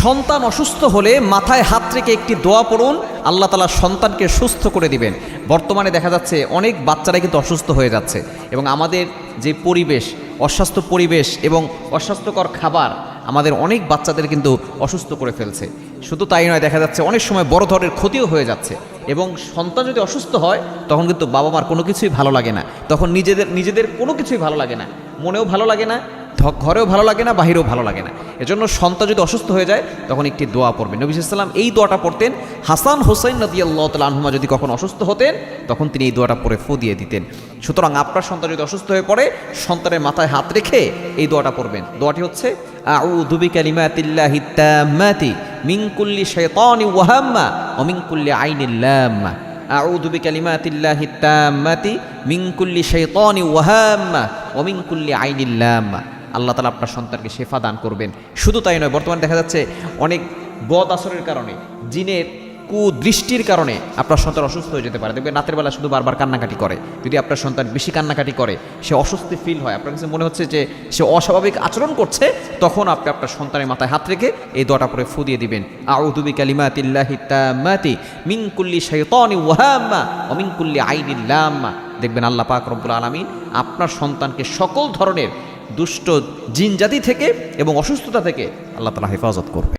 সন্তান অসুস্থ হলে মাথায় হাত রেখে একটি দোয়া পড়ুন, আল্লাহ তাআলা সন্তানকে সুস্থ করে দিবেন। বর্তমানে দেখা যাচ্ছে অনেক বাচ্চারা কিন্তু অসুস্থ হয়ে যাচ্ছে, এবং আমাদের যে পরিবেশ, অস্বাস্থ্য পরিবেশ এবং অস্বাস্থ্যকর খাবার আমাদের অনেক বাচ্চাদের কিন্তু অসুস্থ করে ফেলছে। শুধু তাই নয়, দেখা যাচ্ছে অনেক সময় বড় ধরনের ক্ষতিও হয়ে যাচ্ছে। এবং সন্তান যদি অসুস্থ হয় তখন কিন্তু বাবা মার কোনো কিছুই ভালো লাগে না, তখন নিজেদের কোনো কিছুই ভালো লাগে না, মনেও ভালো লাগে না, ঘরেও ভালো লাগে না, বাহিরেও ভালো লাগে না। এজন্য সন্তান যদি অসুস্থ হয়ে যায় তখন একটি দোয়া পড়বেন। নবী সাল্লাল্লাহু আলাইহি ওয়াসাল্লাম এই দোয়াটা পড়তেন। হাসান হোসেন রাদিয়াল্লাহু তাআলা আনহুমা যদি কখন অসুস্থ হতেন তখন তিনি এই দোয়াটা পড়ে ফু দিয়ে দিতেন। সুতরাং আপনার সন্তান যদি অসুস্থ হয়ে পড়ে, সন্তানের মাথায় হাত রেখে এই দোয়াটা পড়বেন। দোয়াটি হচ্ছে আউযু বিকালিমাতিল্লাহি তাম্মাতি মিন কুল্লি শাইতানিন ওয়া হাম্মা ওয়া মিন কুল্লি আইনিল লাম্মা। আউযু বিকালিমাতিল্লাহি তাম্মাতি মিন কুল্লি শাইতানিন ওয়া হাম্মা ওয়া মিন কুল্লি আইনিল লাম্মা। আল্লাহ তাআলা আপনার সন্তানকে শেফা দান করবেন। শুধু তাই নয়, বর্তমানে দেখা যাচ্ছে অনেক বদ আসরের কারণে, জিনের কুদৃষ্টির কারণে আপনার সন্তান অসুস্থ হয়ে যেতে পারে। দেখবেন রাতের বেলা শুধু বারবার কান্নাকাটি করে। যদি আপনার সন্তান বেশি কান্নাকাটি করে, সে অস্বস্তি ফিল হয়, আপনার কাছে মনে হচ্ছে যে সে অস্বাভাবিক আচরণ করছে, তখন আপনি আপনার সন্তানের মাথায় হাত রেখে এই দোয়াটা পড়ে ফু দিয়ে দিবেন। আউযু বিকালিমাতিল্লাহি তাম্মাতি মিন কুল্লি শাইতানিন ওয়া হাম্মা ওয়া মিন কুল্লি আইনিল লাম্মা। দেখবেন আল্লাহ পাক রব্বুল আলামিন আপনার সন্তানকে সকল ধরনের দুষ্ট জিন জাতি থেকে এবং অসুস্থতা থেকে আল্লাহ তাআলা হেফাজত করবে।